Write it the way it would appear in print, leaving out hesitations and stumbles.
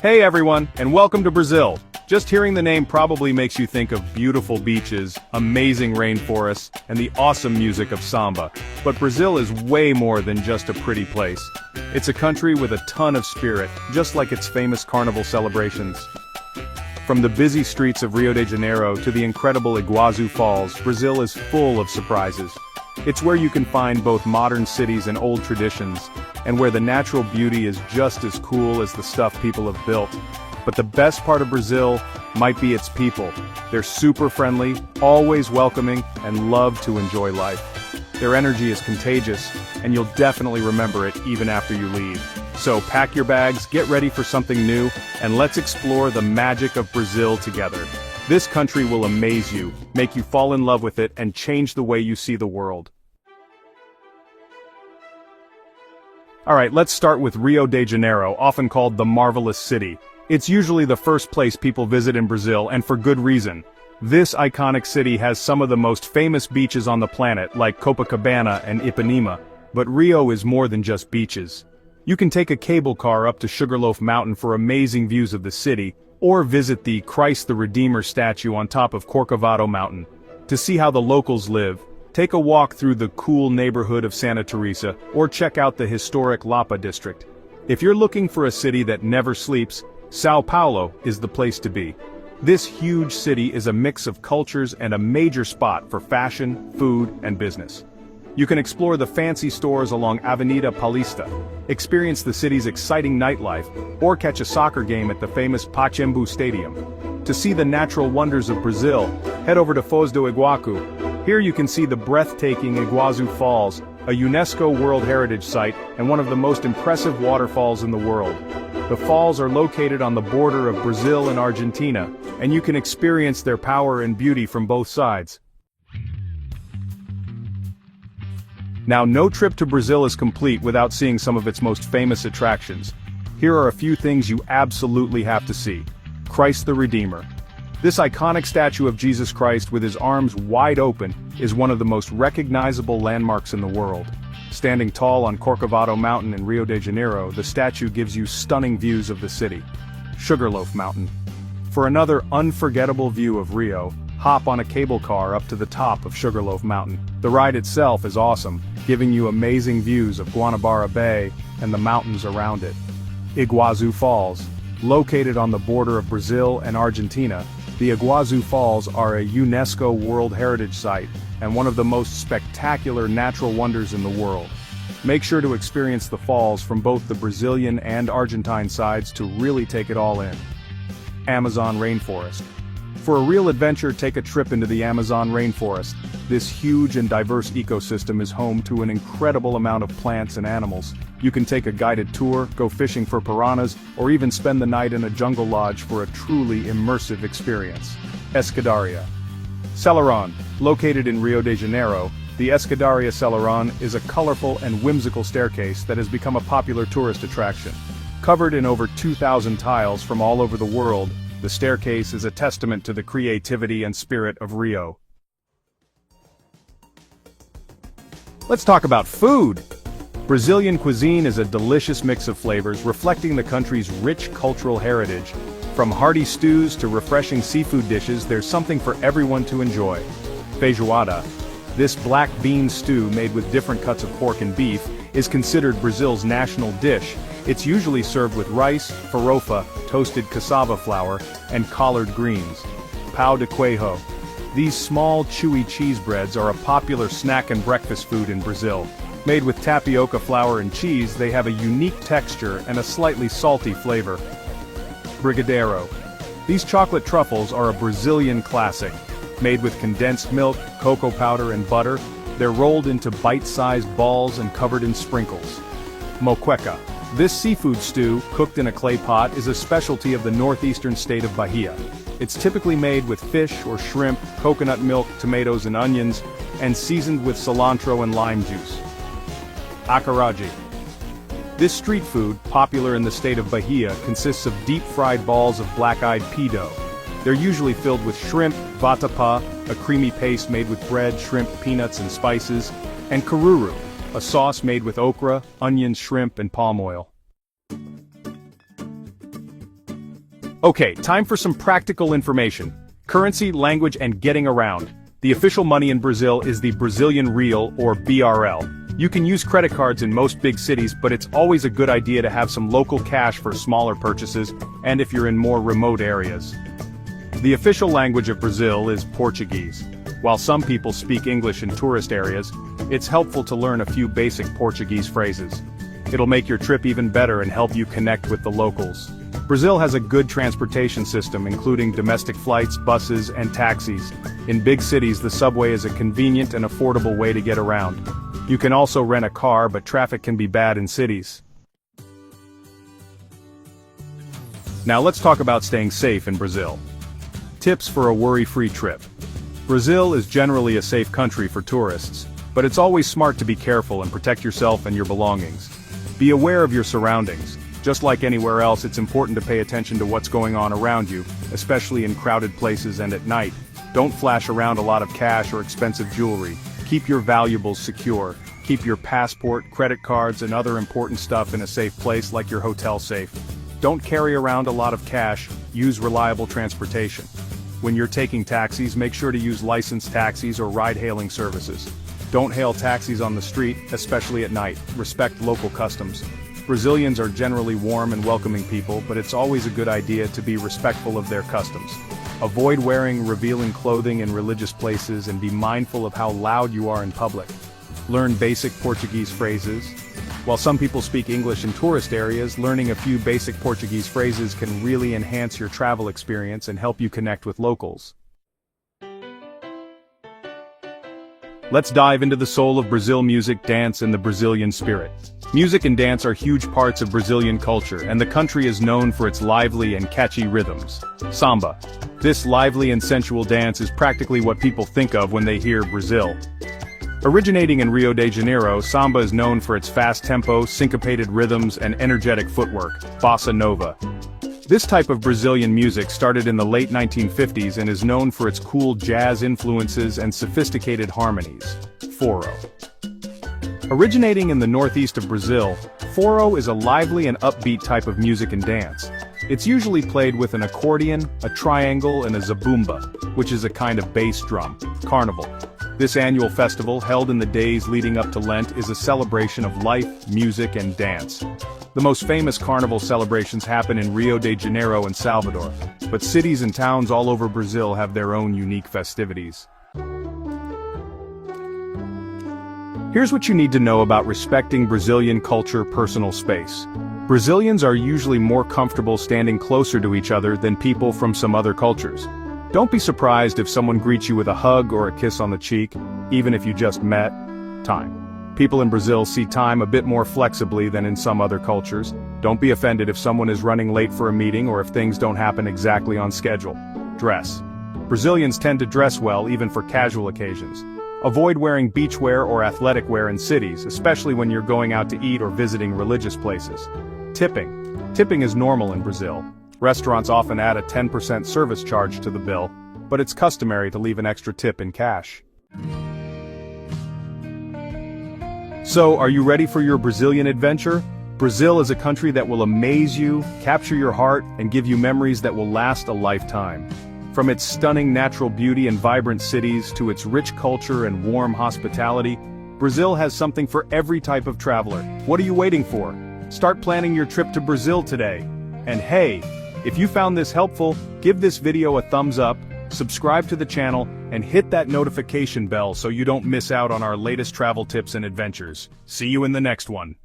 Hey everyone, and welcome to Brazil. Just hearing the name probably makes you think of beautiful beaches, amazing rainforests, and the awesome music of samba. But Brazil is way more than just a pretty place. It's a country with a ton of spirit, just like its famous carnival celebrations. From the busy streets of Rio de Janeiro to the incredible Iguazu Falls, Brazil is full of surprises. It's where you can find both modern cities and old traditions, and where the natural beauty is just as cool as the stuff people have built. But the best part of Brazil might be its people. They're super friendly, always welcoming, and love to enjoy life. Their energy is contagious, and you'll definitely remember it even after you leave. So pack your bags, get ready for something new, and let's explore the magic of Brazil together. This country will amaze you, make you fall in love with it, and change the way you see the world. Alright, let's start with Rio de Janeiro, often called the Marvelous City. It's usually the first place people visit in Brazil, and for good reason. This iconic city has some of the most famous beaches on the planet, like Copacabana and Ipanema. But Rio is more than just beaches. You can take a cable car up to Sugarloaf Mountain for amazing views of the city, or visit the Christ the Redeemer statue on top of Corcovado Mountain. To see how the locals live, take a walk through the cool neighborhood of Santa Teresa, or check out the historic Lapa district. If you're looking for a city that never sleeps, Sao Paulo is the place to be. This huge city is a mix of cultures and a major spot for fashion, food, and business. You can explore the fancy stores along Avenida Paulista, experience the city's exciting nightlife, or catch a soccer game at the famous Pacaembu Stadium. To see the natural wonders of Brazil, head over to Foz do Iguaçu. Here you can see the breathtaking Iguazu Falls, a UNESCO World Heritage Site and one of the most impressive waterfalls in the world. The falls are located on the border of Brazil and Argentina, and you can experience their power and beauty from both sides. Now, no trip to Brazil is complete without seeing some of its most famous attractions. Here are a few things you absolutely have to see. Christ the Redeemer. This iconic statue of Jesus Christ with his arms wide open is one of the most recognizable landmarks in the world. Standing tall on Corcovado Mountain in Rio de Janeiro, the statue gives you stunning views of the city. Sugarloaf Mountain. For another unforgettable view of Rio, hop on a cable car up to the top of Sugarloaf Mountain. The ride itself is awesome, giving you amazing views of Guanabara Bay and the mountains around it. Iguazu Falls. Located on the border of Brazil and Argentina, the Iguazu Falls are a UNESCO World Heritage Site and one of the most spectacular natural wonders in the world. Make sure to experience the falls from both the Brazilian and Argentine sides to really take it all in. Amazon Rainforest. For a real adventure, take a trip into the Amazon rainforest. This huge and diverse ecosystem is home to an incredible amount of plants and animals. You can take a guided tour, go fishing for piranhas, or even spend the night in a jungle lodge for a truly immersive experience. Escadaria. Selarón. Located in Rio de Janeiro, the Escadaria Selarón is a colorful and whimsical staircase that has become a popular tourist attraction. Covered in over 2,000 tiles from all over the world, the staircase is a testament to the creativity and spirit of Rio. Let's talk about food! Brazilian cuisine is a delicious mix of flavors reflecting the country's rich cultural heritage. From hearty stews to refreshing seafood dishes, there's something for everyone to enjoy. Feijoada. This black bean stew made with different cuts of pork and beef is considered Brazil's national dish. It's usually served with rice, farofa, toasted cassava flour, and collard greens. Pão de queijo. These small, chewy cheese breads are a popular snack and breakfast food in Brazil. Made with tapioca flour and cheese, they have a unique texture and a slightly salty flavor. Brigadeiro. These chocolate truffles are a Brazilian classic. Made with condensed milk, cocoa powder, and butter, they're rolled into bite-sized balls and covered in sprinkles. Moqueca. This seafood stew, cooked in a clay pot, is a specialty of the northeastern state of Bahia. It's typically made with fish or shrimp, coconut milk, tomatoes and onions, and seasoned with cilantro and lime juice. Acarajé. This street food, popular in the state of Bahia, consists of deep-fried balls of black-eyed pea dough. They're usually filled with shrimp, vatapá, a creamy paste made with bread, shrimp, peanuts, and spices, and caruru, a sauce made with okra, onions, shrimp, and palm oil. Okay, time for some practical information. Currency, language, and getting around. The official money in Brazil is the Brazilian real, or BRL. You can use credit cards in most big cities, but it's always a good idea to have some local cash for smaller purchases, and if you're in more remote areas. The official language of Brazil is Portuguese. While some people speak English in tourist areas, it's helpful to learn a few basic Portuguese phrases. It'll make your trip even better and help you connect with the locals. Brazil has a good transportation system, including domestic flights, buses, and taxis. In big cities, the subway is a convenient and affordable way to get around. You can also rent a car, but traffic can be bad in cities. Now let's talk about staying safe in Brazil. Tips for a worry-free trip. Brazil is generally a safe country for tourists, but it's always smart to be careful and protect yourself and your belongings. Be aware of your surroundings. Just like anywhere else, it's important to pay attention to what's going on around you, especially in crowded places and at night. Don't flash around a lot of cash or expensive jewelry. Keep your valuables secure. Keep your passport, credit cards, and other important stuff in a safe place like your hotel safe. Don't carry around a lot of cash. Use reliable transportation. When you're taking taxis, make sure to use licensed taxis or ride-hailing services. Don't hail taxis on the street, especially at night. Respect local customs. Brazilians are generally warm and welcoming people, but it's always a good idea to be respectful of their customs. Avoid wearing revealing clothing in religious places and be mindful of how loud you are in public. Learn basic Portuguese phrases. While some people speak English in tourist areas, learning a few basic Portuguese phrases can really enhance your travel experience and help you connect with locals. Let's dive into the soul of Brazil: music, dance, and the Brazilian spirit. Music and dance are huge parts of Brazilian culture, and the country is known for its lively and catchy rhythms. Samba. This lively and sensual dance is practically what people think of when they hear Brazil. Originating in Rio de Janeiro, samba is known for its fast tempo, syncopated rhythms, and energetic footwork. Bossa Nova. This type of Brazilian music started in the late 1950s and is known for its cool jazz influences and sophisticated harmonies. Forró. Originating in the northeast of Brazil, forró is a lively and upbeat type of music and dance. It's usually played with an accordion, a triangle, and a zabumba, which is a kind of bass drum. Carnival. This annual festival, held in the days leading up to Lent, is a celebration of life, music, and dance. The most famous carnival celebrations happen in Rio de Janeiro and Salvador, but cities and towns all over Brazil have their own unique festivities. Here's what you need to know about respecting Brazilian culture: personal space. Brazilians are usually more comfortable standing closer to each other than people from some other cultures. Don't be surprised if someone greets you with a hug or a kiss on the cheek, even if you just met. Time. People in Brazil see time a bit more flexibly than in some other cultures. Don't be offended if someone is running late for a meeting or if things don't happen exactly on schedule. Dress. Brazilians tend to dress well even for casual occasions. Avoid wearing beachwear or athletic wear in cities, especially when you're going out to eat or visiting religious places. Tipping. Tipping is normal in Brazil. Restaurants often add a 10% service charge to the bill, but it's customary to leave an extra tip in cash. So, are you ready for your Brazilian adventure? Brazil is a country that will amaze you, capture your heart, and give you memories that will last a lifetime. From its stunning natural beauty and vibrant cities to its rich culture and warm hospitality, Brazil has something for every type of traveler. What are you waiting for? Start planning your trip to Brazil today. And hey, if you found this helpful, give this video a thumbs up, subscribe to the channel, and hit that notification bell so you don't miss out on our latest travel tips and adventures. See you in the next one.